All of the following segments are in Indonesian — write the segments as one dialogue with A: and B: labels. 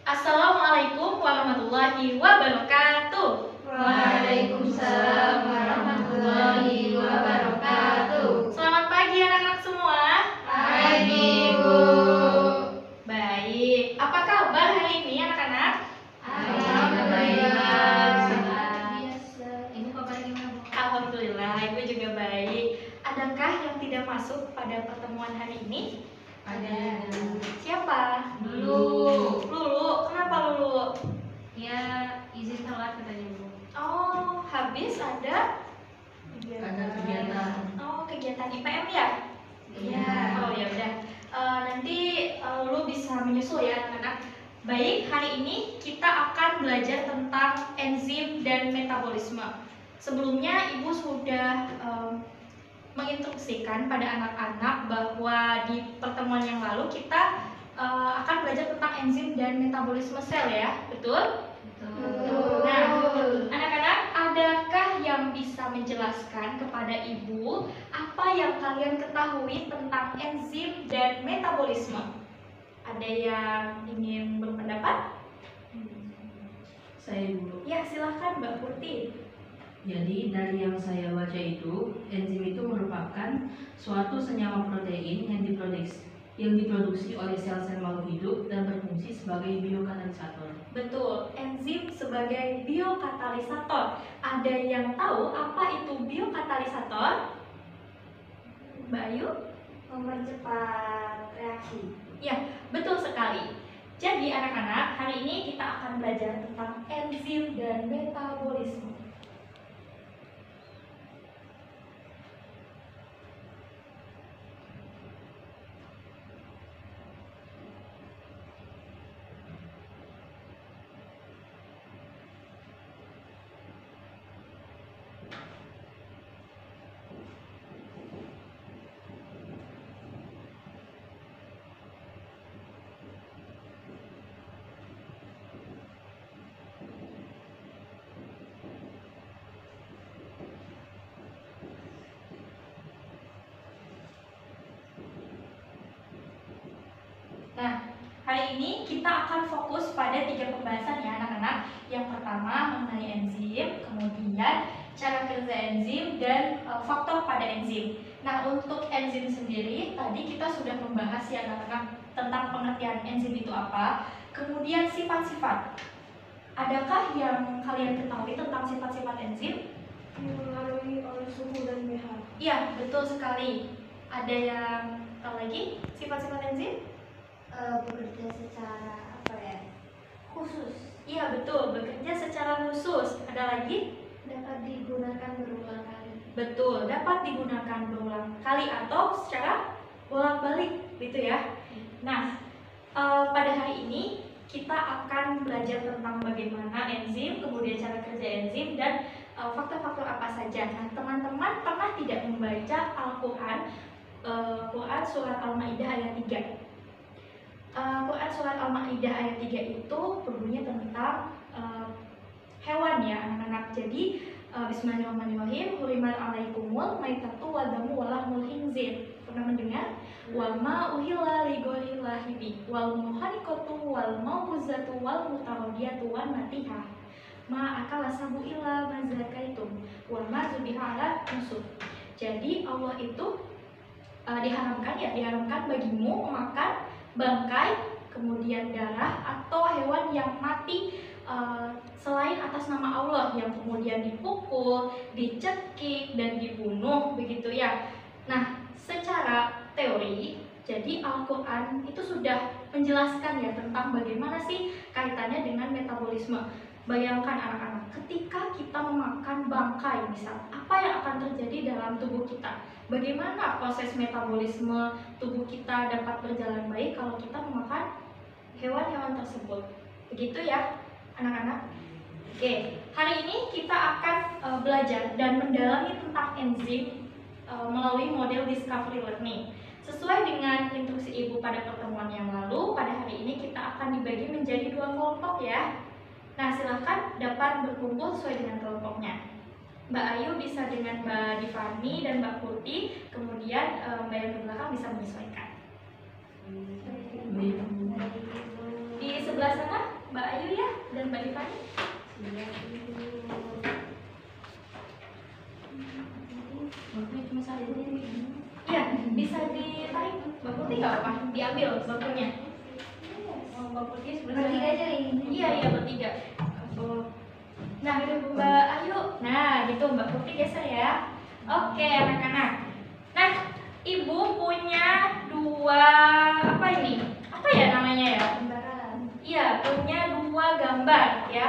A: Assalamualaikum warahmatullahi wabarakatuh.
B: Waalaikumsalam warahmatullahi wabarakatuh.
A: Selamat pagi anak-anak semua.
B: Pagi, Bu.
A: Baik, apa kabar hari ini anak-anak?
B: Alhamdulillah.
A: Biasa. Ibu kabar gimana, Bu? Alhamdulillah, Ibu juga baik. Adakah yang tidak masuk pada pertemuan hari ini?
B: Ada.
A: Siapa?
B: Lulu.
A: Lulu, kenapa Lulu?
B: Ya, izin telat katanya, Bu.
A: Oh, habis ada
B: kegiatan.
A: Oh, kegiatan IPM ya?
B: Iya.
A: Oh ya udah. Nanti Lulu bisa menyusul ya anak-anak. Baik, hari ini kita akan belajar tentang enzim dan metabolisme. Sebelumnya Ibu sudah menginstruksikan pada anak-anak bahwa di pertemuan yang lalu kita akan belajar tentang enzim dan metabolisme sel ya, betul?
B: Betul.
A: Nah, anak-anak, adakah yang bisa menjelaskan kepada Ibu apa yang kalian ketahui tentang enzim dan metabolisme? Ada yang ingin berpendapat?
C: Saya dulu.
A: Ya, silahkan Mbak Putih.
C: Jadi dari yang saya baca itu, enzim itu merupakan suatu senyawa protein yang diproduksi oleh sel-sel makhluk hidup dan berfungsi sebagai biokatalisator.
A: Betul, enzim sebagai biokatalisator. Ada yang tahu apa itu biokatalisator? Mbak Ayu?
B: Mempercepat reaksi.
A: Ya, betul sekali. Jadi anak-anak, hari ini kita akan belajar tentang enzim dan metabolisme. Nah, hari ini kita akan fokus pada 3 pembahasan ya anak-anak. Yang pertama mengenai enzim, kemudian cara kerja enzim, dan faktor pada enzim. Nah, untuk enzim sendiri, tadi kita sudah membahas ya anak-anak tentang pengertian enzim itu apa, kemudian sifat-sifat. Adakah yang kalian ketahui tentang sifat-sifat enzim?
B: Dipengaruhi oleh suhu dan pH.
A: Iya, betul sekali. Ada yang tahu lagi sifat-sifat enzim?
B: Bekerja secara khusus.
A: Iya betul, bekerja secara khusus. Ada lagi?
B: Dapat digunakan berulang kali.
A: Betul, dapat digunakan berulang kali atau secara bolak-balik gitu ya. Nah, pada hari ini kita akan belajar tentang bagaimana enzim, kemudian cara kerja enzim, dan faktor-faktor apa saja. Nah, teman-teman pernah tidak membaca Al-Quran, Quran Surat Al-Ma'idah ayat 3? Quran Surat Al-Ma'idah ayat 3 itu berbunyi tentang hewan ya anak-anak. Jadi bismillahirrahmanirrahim, hurimat alaikumul maitatu wadamu walahmul khinzir. Pernah mendengar? Wal ma uhilla li ghairillahi bi wal muhaniqatu wal mauquzatu wal mutaradiyatu wan natihah ma akala sabu illa mazakaitum wa ma zubiha ala nusuk. Jadi Allah itu diharamkan bagimu memakan bangkai, kemudian darah atau hewan yang mati selain atas nama Allah, yang kemudian dipukul, dicekik, dan dibunuh begitu ya. Nah, secara teori, jadi Al-Quran itu sudah menjelaskan ya tentang bagaimana sih kaitannya dengan metabolisme. Bayangkan anak-anak, ketika kita memakan bangkai misal, apa yang akan terjadi dalam tubuh kita? Bagaimana proses metabolisme tubuh kita dapat berjalan baik kalau kita memakan hewan-hewan tersebut? Begitu ya anak-anak? Oke, hari ini kita akan belajar dan mendalami tentang enzim melalui model discovery learning. Sesuai dengan instruksi Ibu pada pertemuan yang lalu, pada hari ini kita akan dibagi menjadi 2 kelompok ya. Nah, silahkan dapat berkumpul sesuai dengan kelompoknya. Mbak Ayu bisa dengan Mbak Divani dan Mbak Putih, kemudian Mbak yang di belakang bisa menyesuaikan. Di sebelah sana putih nggak apa? Diambil bangkunya. Oh, Mbak Putih sebelah
B: Bertiga
A: sana.
B: aja ini.
A: Iya, bertiga. Oh. Nah, Mbak Ayu. Nah, gitu Mbak Putih geser ya. Oke, anak-anak. Nah, Ibu punya dua apa ini? Apa ya namanya ya?
B: Gambaran.
A: Iya, punya dua gambar ya.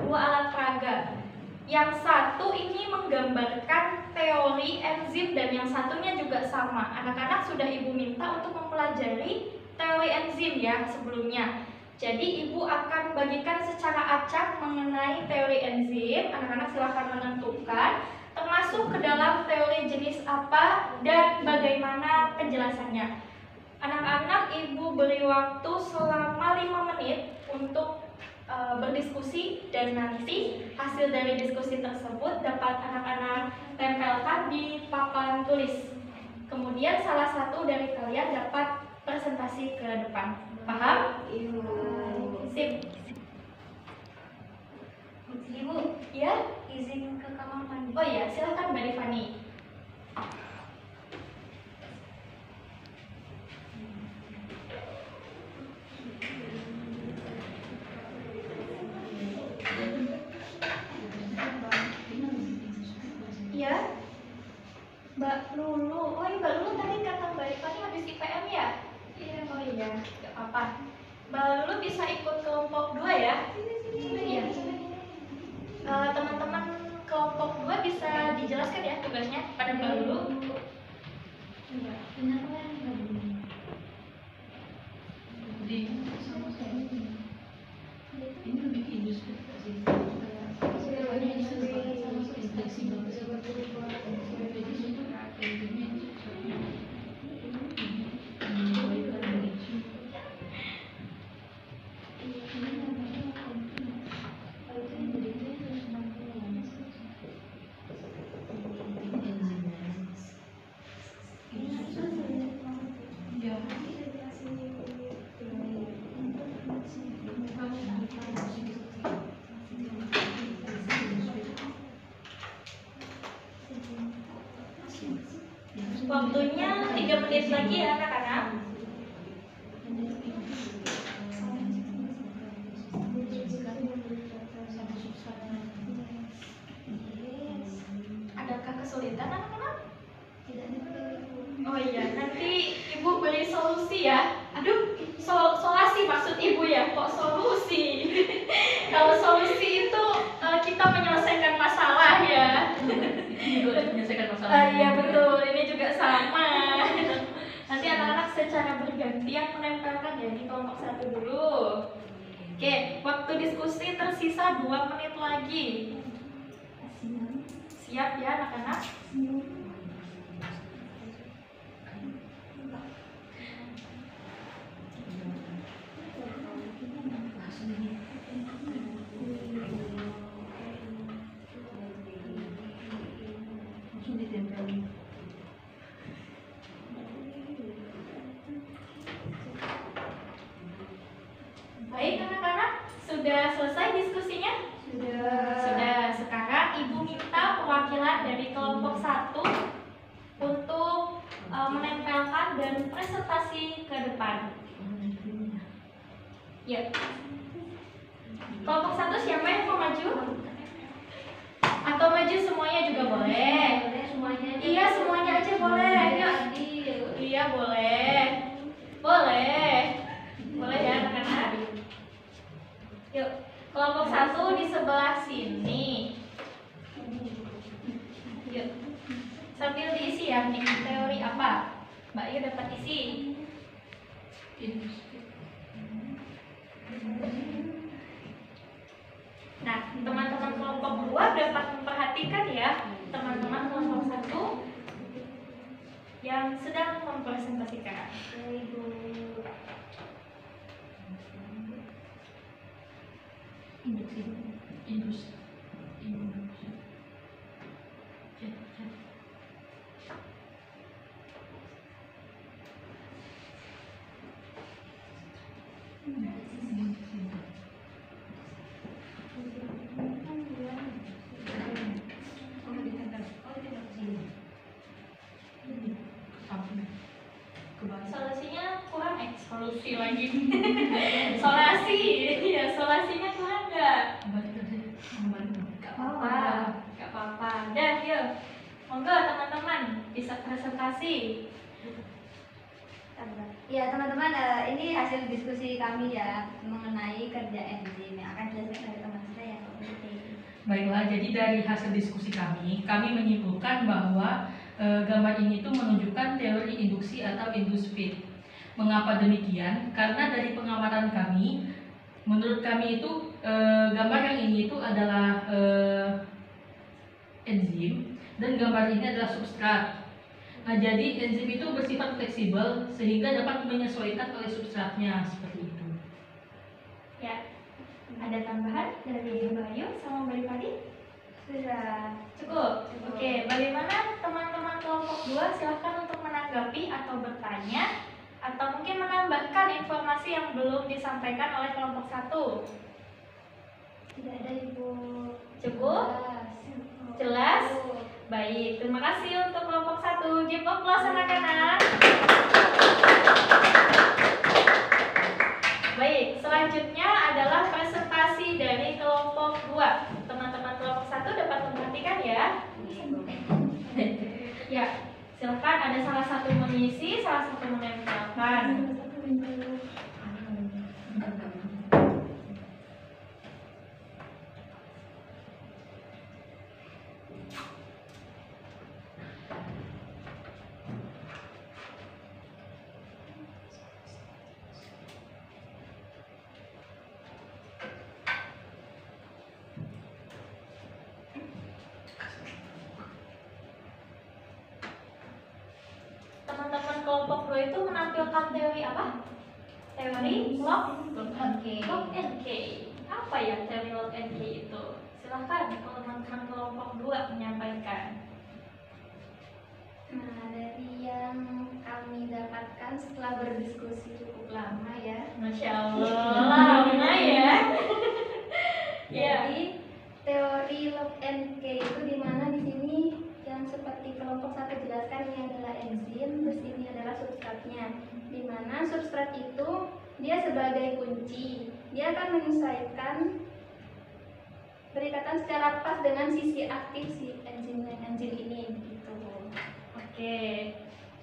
A: Dua alat peraga. Yang satu ini menggambarkan teori enzim dan yang satunya juga sama. Anak-anak sudah Ibu minta untuk mempelajari teori enzim ya sebelumnya. Jadi Ibu akan bagikan secara acak mengenai teori enzim. Anak-anak silahkan menentukan termasuk ke dalam teori jenis apa dan bagaimana penjelasannya. Anak-anak Ibu beri waktu selama 5 menit untuk berdiskusi dan nanti hasil dari diskusi tersebut dapat anak-anak tempelkan di papan tulis. Kemudian salah satu dari kalian dapat presentasi ke depan. Paham?
B: Ibu.
A: Sip.
B: Ibu,
A: Ya?
B: izin ke kamar mandi.
A: Oh iya, silakan Mbak Rifani. Iya? Mbak Lulu. Oh iya, Mbak Lulu tadi kata Mbak Rifani habis IPM ya? Iya. Oh iya, nggak apa-apa. Mbak Lulu bisa ikut kelompok 2 ya? Iya. Teman-teman kelompok 2 bisa dijelaskan ya tugasnya pada Mbak Lulu.
B: Iya, benar kan?
C: Jadi sama saya ini lebih ke industri sih.
A: Waktunya 3 menit lagi ya anak-anak. Adakah kesulitan anak-anak? Oh iya, nanti Ibu beri solusi ya. Aduh, solasi maksud Ibu ya, kok solusi? Kalau solusi itu kita menyelesaikan masalah ya.
C: Ini juga menyelesaikan masalah.
A: Iya betul, ini juga sama. Nanti anak-anak secara bergantian menempelkan ya di kelompok 1 dulu. Oke, waktu diskusi tersisa 2 menit lagi. Siap ya anak-anak?
C: Langsung ditempelin.
A: Baik anak-anak, sudah selesai diskusinya? Sudah. Sekarang Ibu minta perwakilan dari kelompok 1 untuk menempelkan dan presentasi ke depan. Ya. Kelompok 1 siapa yang mau maju? Atau maju semuanya juga boleh?
B: Semuanya.
A: Iya, semuanya aja boleh. Yuk. Iya, boleh. Boleh. Boleh ya anak-anak? Yuk, kelompok 1 di sebelah sini. Yuk. Sambil diisi ya, nih teori apa? Mbak Yu dapat isi. Nah, teman-teman kelompok 2 dapat memperhatikan ya, teman-teman kelompok 1 yang sedang mempresentasikan.
C: Industri.
A: Solusinya kurang, solusi lagi. Solasi, ya solasinya kurang nggak? Gak apa-apa, gak apa-apa. Dah, yuk. Monggo teman-teman bisa presentasi.
B: Ya teman-teman, ini hasil diskusi kami ya mengenai kerja enzim yang akan dijelaskan dari teman saya.
C: Baiklah, jadi dari hasil diskusi kami menyimpulkan bahwa gambar ini tuh menunjukkan teori induksi atau induced feed. Mengapa demikian? Karena dari pengamatan kami, menurut kami itu gambar yang ini itu adalah enzim dan gambar ini adalah substrat. Nah, jadi enzim itu bersifat fleksibel sehingga dapat menyesuaikan oleh substratnya seperti itu.
A: Ya, ada tambahan dari Bayu sama Mbak Padi?
B: Sudah.
A: Cukup. Oke, bagaimana teman-teman kelompok 2? Silahkan untuk menanggapi atau bertanya atau mungkin menambahkan informasi yang belum disampaikan oleh kelompok 1.
B: Tidak ada Ibu.
A: Cukup? Jelas? Baik, terima kasih untuk kelompok 1. Give applause anak-anak. Baik, selanjutnya adalah presentasi dari kelompok 2. Teman-teman kelompok 1 dapat memperhatikan ya. Ya, silakan ada salah satu mengisi, salah satu menempelkan. Teman-teman kelompok 2 itu menampilkan teori apa? Teori log and key. Apa ya teori log and key itu? Silahkan teman-teman kelompok 2 menyampaikan.
B: Nah, dari yang kami dapatkan setelah berdiskusi cukup lama ya.
A: Masya Allah, lama ya. Ya.
B: Jadi teori log and key itu dimana di sini yang seperti kelompok 1 jelaskan ini adalah enzim, terus ini adalah substratnya. Dimana substrat itu dia sebagai kunci, dia akan menyesuaikan berikatan secara pas dengan sisi aktif si enzim ini gitu.
A: Oke,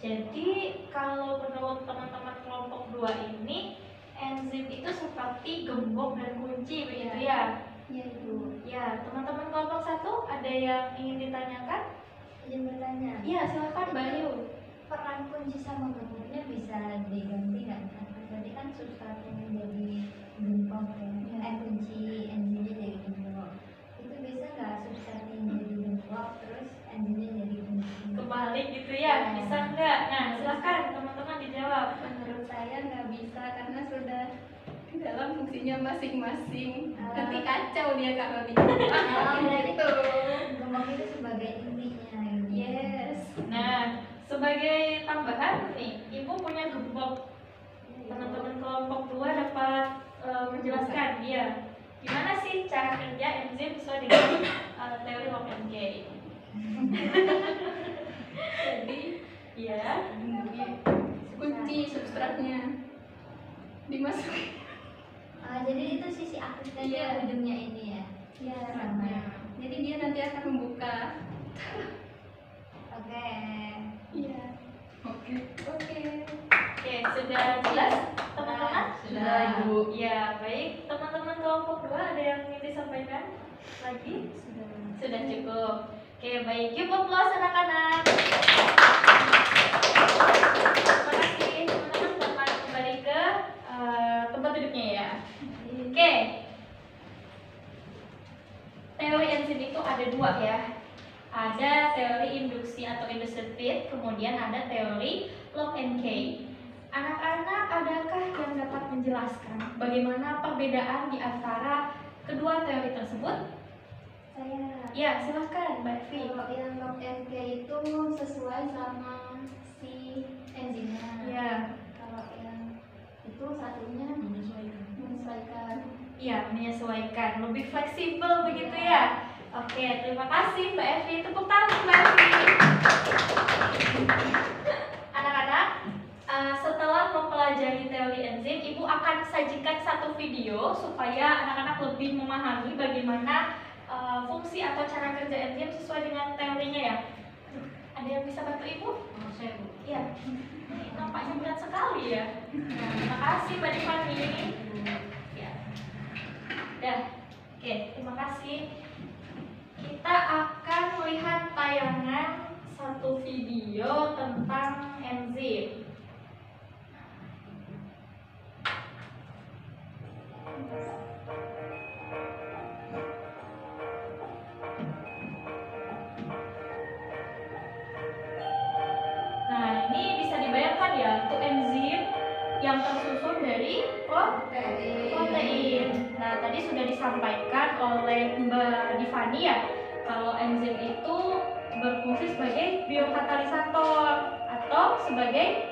A: jadi kalau menurut teman-teman kelompok 2 ini enzim itu seperti gembok dan kunci begitu ya?
B: Iya Ibu.
A: Ya, teman-teman kelompok 1 ada yang ingin ditanyakan?
B: Izin bertanya.
A: Iya, silakan Bayu.
B: Peran kunci sama gemboknya bisa diganti nggak? Berarti kan substratnya menjadi gembok ya. Kunci enzimnya jadi gembok. Itu bisa nggak substratnya jadi gembok terus enzimnya jadi kunci?
A: Kebalik gitu ya, bisa nggak? Nah, silakan teman-teman dijawab.
B: Menurut saya nggak bisa karena sudah di dalam fungsinya masing-masing. Nanti kacau dia kalau di. Itu gembok itu sebagai intinya. Yes.
A: Nah, sebagai tambahan nih, Ibu punya gembok. Teman-teman kelompok 2 dapat menjelaskan dia gimana sih cara kerja enzim sesuai dengan teori log and key. Jadi, ya,
B: Kunci substratnya dimasukin. Jadi itu sisi aktifnya
A: Iya.
B: ujungnya ini ya. Iya. Jadi dia nanti akan membuka. Oke. Iya.
C: Oke.
B: Oke.
A: Oke, sudah jelas teman-teman?
C: Sudah, Ibu.
A: Ya, baik. Teman-teman kelompok 2 ada yang ingin disampaikan lagi? Sudah cukup. Oke, baik. Give applause anak-anak. Terima kasih. Teman-teman selamat kembali ke tempat duduknya ya. Oke. Teori enzim itu ada 2 ya. Ada teori induksi atau induced feed, kemudian ada teori log and key. Anak-anak, adakah yang dapat menjelaskan bagaimana perbedaan di antara kedua teori tersebut?
B: Saya.
A: Ya, silahkan Mbak Evi.
B: Kalau yang log and key itu sesuai sama si enzimnya.
A: Ya,
B: Kalau yang itu satunya menyesuaikan.
A: iya menyesuaikan, lebih fleksibel begitu ya. Oke, terima kasih Mbak Evi. Tepuk tangan Mbak Evi. Anak-anak, mempelajari teori enzim, Ibu akan sajikan satu video supaya anak-anak lebih memahami bagaimana fungsi atau cara kerja enzim sesuai dengan teorinya ya. Ada yang bisa bantu Ibu?
C: Saya Bu.
A: Iya. Ini nampaknya berat sekali ya. Nah, terima kasih Mbak Divani. Ya. Dah. Oke, terima kasih. Kita akan melihat tayangan satu video tentang enzim. Nah, ini bisa dibayangkan ya, untuk enzim yang tersusun dari protein. Nah, tadi sudah disampaikan oleh Mbak Divani ya, kalau enzim itu berfungsi sebagai biokatalisator atau sebagai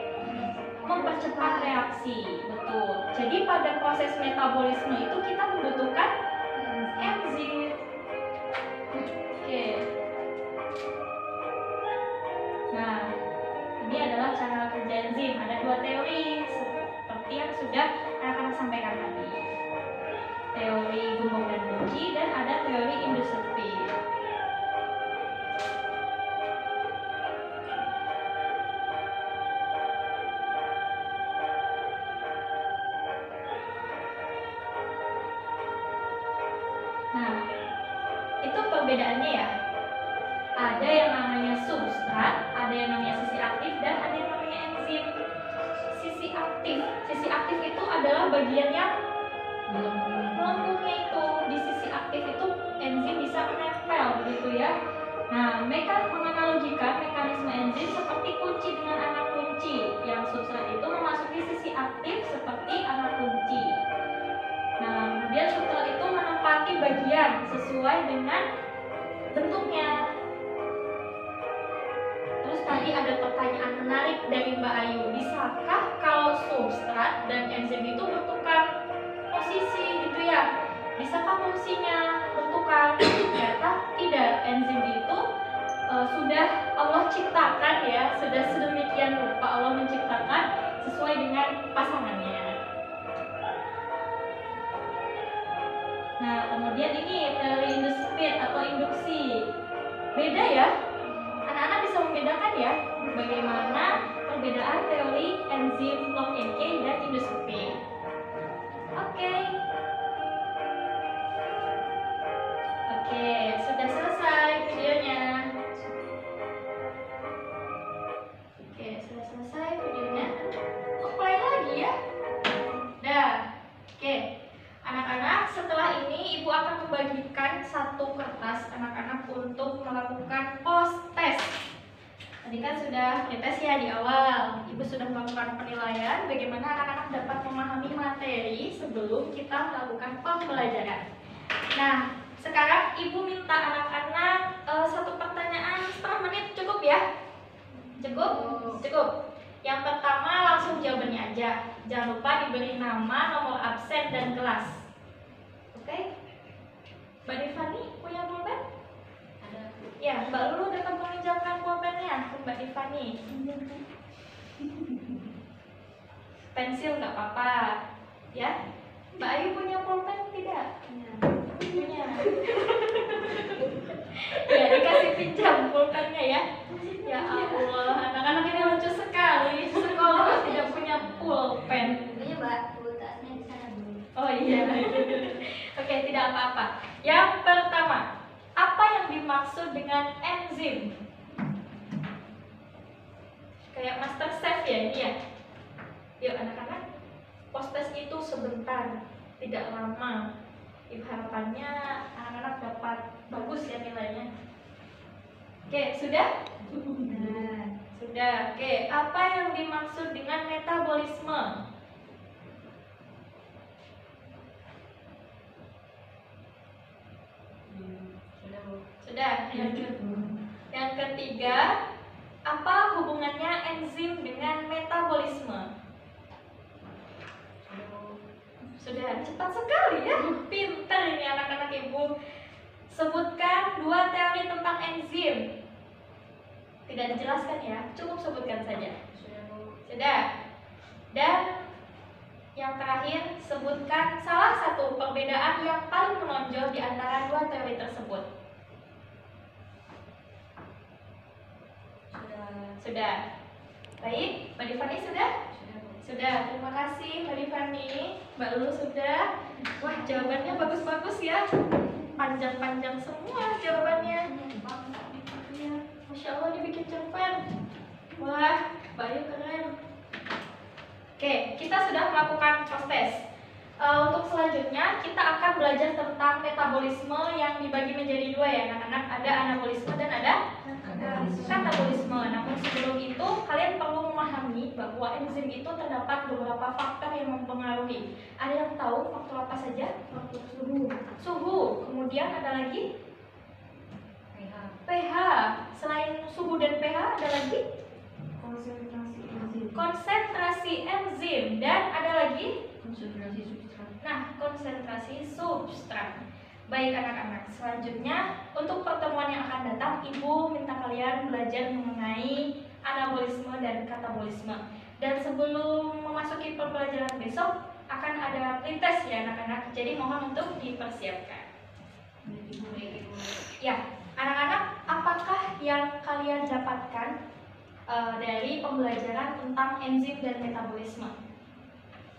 A: mempercepat reaksi. Betul. Jadi pada proses metabolisme itu kita membutuhkan enzim. Oke. Nah, ini adalah cara kerja enzim. Ada dua teori seperti yang sudah akan sampaikan tadi. Teori gembong dan kunci dan ada teori inducer speed. Nah, itu perbedaannya ya. Ada yang namanya substrat, ada yang namanya sisi aktif, dan ada yang namanya enzim. Sisi aktif itu adalah bagian yang melengkungnya itu. Di sisi aktif itu enzim bisa menempel gitu ya. Nah, mereka menganalogikan mekanisme enzim seperti kunci dengan anak kunci. Yang substrat itu memasuki sisi aktif seperti anak kunci. Nah, kemudian substrat itu menempati bagian sesuai dengan bentuknya. Terus tadi ada pertanyaan menarik dari Mbak Ayu. Bisakah kalau substrat dan enzim itu bertukar posisi gitu ya? Bisakah fungsinya bertukar? Ternyata tidak. Enzim itu sudah Allah ciptakan ya, sudah sedemikian rupa Allah menciptakan sesuai dengan pasangannya. Nah, kemudian ini teori inducer speed atau induksi. Beda ya? Anak-anak bisa membedakan ya bagaimana perbedaan teori enzim lock and key dan inducer speed. Oke. Oke, sudah selesai videonya. Oke, sudah selesai videonya. Play lagi ya. Dah. Oke. Anak-anak, setelah ini Ibu akan membagikan satu kertas anak-anak untuk melakukan post test. Tadi kan sudah pretest ya di awal. Ibu sudah melakukan penilaian bagaimana anak-anak dapat memahami materi sebelum kita melakukan pembelajaran. Nah, sekarang Ibu minta anak-anak satu pertanyaan setengah menit cukup ya? Cukup? Cukup. Yang pertama langsung jawabannya aja. Jangan lupa diberi nama, nomor absen, dan kelas. Oke? Mbak Divani punya pulpen? Ada. Ya, Mbak Lulu dapat menginjamkan pulpennya ke Mbak Divani. Pensil nggak apa-apa. Ya? Mbak Ayu punya pulpen tidak? Punya. Ya, dikasih pinjam pulpennya ya. Ya Allah, anak-anak ini lucu sekali. Sekolah tidak punya pulpen.
B: Ini Mbak, tasnya di sana dulu.
A: Oh iya. Oke, tidak apa-apa. Yang pertama, apa yang dimaksud dengan enzim? Kayak master chef ya ini ya. Yuk anak-anak, post test itu sebentar, tidak lama. Harapannya anak-anak dapat bagus ya nilainya. Oke, sudah? Sudah. Oke, apa yang dimaksud dengan metabolisme? Sudah. Yang ketiga, apa hubungannya enzim dengan metabolisme? Sudah, cepat sekali ya. Pintar ini anak-anak Ibu. Sebutkan dua teori tentang enzim. Tidak dijelaskan ya, cukup sebutkan saja. Sudah. Dan sebutkan salah satu perbedaan yang paling menonjol di antara dua teori tersebut. Sudah. Baik, Mbak Divani sudah? Sudah, terima kasih Mbak Divani. Mbak Lulu sudah. Wah, jawabannya bagus-bagus ya. Panjang-panjang semua jawabannya. Masya Allah, dibikin cerpen. Wah, Mbak Ayu keren. Oke, kita sudah melakukan proses. Untuk selanjutnya, kita akan belajar tentang metabolisme yang dibagi menjadi dua ya anak-anak. Ada anabolisme dan ada katabolisme. Namun sebelum itu, kalian perlu memahami bahwa enzim itu terdapat beberapa faktor yang mempengaruhi. Ada yang tahu faktor apa saja? Faktor suhu. Kemudian ada lagi pH. Selain suhu dan pH ada lagi konsentrasi enzim dan ada lagi
C: konsentrasi substrat.
A: Nah, konsentrasi substrat. Baik anak-anak, selanjutnya untuk pertemuan yang akan datang, Ibu minta kalian belajar mengenai anabolisme dan katabolisme. Dan sebelum memasuki pembelajaran besok, akan ada pretest ya anak-anak. Jadi mohon untuk dipersiapkan. Ya, anak-anak, apakah yang kalian dapatkan dari pembelajaran tentang enzim dan metabolisme?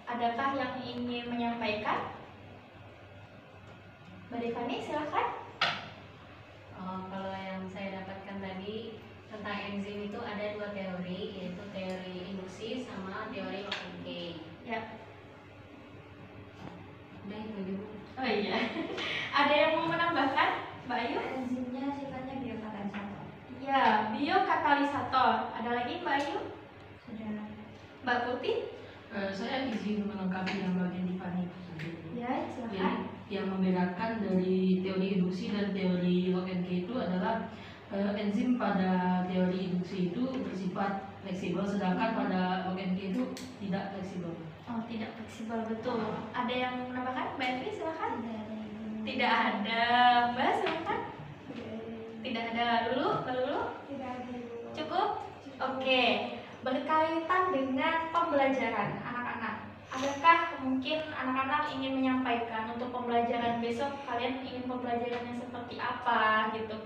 A: Adakah yang ingin menyampaikan? Mbak Devani, silakan.
D: Kalau yang saya dapatkan tadi tentang enzim itu ada dua teori, yaitu teori induksi sama teori lock and key.
A: Ya.
D: Udah itu aja, Bu.
A: Oh iya. Ada yang mau menambahkan, Mbak Ayu?
B: Enzimnya sifatnya biokatalisator.
A: Ya, biokatalisator. Ada lagi Mbak Ayu?
B: Sudah.
A: Mbak Putih?
C: Saya izin melengkapi yang bagian Divani itu saja.
A: Ya, silakan.
C: Jadi yang membedakan dari teori induksi dan teori lock and key itu adalah enzim pada teori induksi itu bersifat fleksibel, sedangkan pada lock and key itu tidak fleksibel.
A: Oh, tidak fleksibel, betul. Ada yang menambahkan? Mbak Evi, silakan.
B: Tidak ada.
A: Tidak ada. Mbak, silakan. Tidak ada. Dulu, Mbak.
B: Tidak ada.
A: Cukup? Oke. Berkaitan dengan pembelajaran anak-anak. Adakah mungkin anak-anak ingin menyampaikan untuk pembelajaran besok kalian ingin pembelajarannya seperti apa gitu?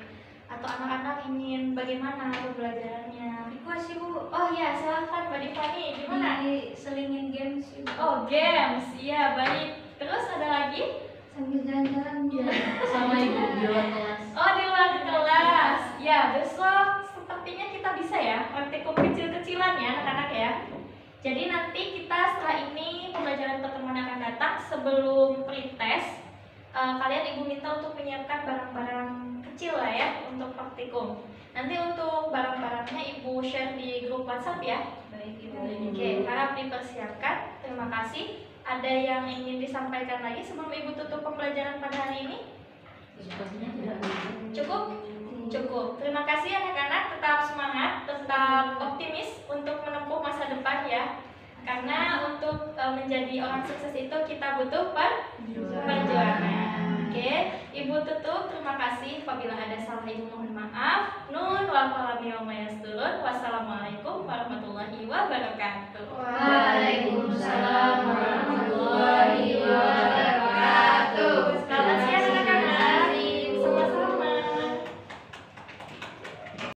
A: Atau anak-anak ingin bagaimana pembelajarannya?
B: Request Bu.
A: Oh ya, silakan Mbak Divani. Gimana?
B: Selingin games Ibu.
A: Oh, games. Iya, baik. Terus ada lagi?
B: Sambil jalan-jalan Bu.
C: Sama ibu di luar kelas.
A: Oh, di luar kelas. Ya, besok sepertinya kita bisa ya praktikum kecil-kecilan ya anak-anak ya. Jadi nanti kita setelah ini pembelajaran pertemuan yang akan datang sebelum pretest, kalian Ibu minta untuk menyiapkan barang-barang kecil lah ya untuk praktikum. Nanti untuk barang-barangnya Ibu share di grup WhatsApp ya.
B: Baik Ibu.
A: Oke, harap dipersiapkan. Terima kasih. Ada yang ingin disampaikan lagi sebelum Ibu tutup pembelajaran pada hari ini?
C: Sepertinya tidak ada.
A: Cukup? Cukup. Terima kasih anak-anak, tetap semangat, tetap optimis untuk menempuh masa depan ya. Karena untuk menjadi orang sukses itu kita butuh perjuangan. Oke, Ibu tutup. Terima kasih. Apabila ada salah Ibu mohon maaf. Nun wal qalami wa ma yasturun. Wassalamualaikum warahmatullahi wabarakatuh.
B: Waalaikumsalam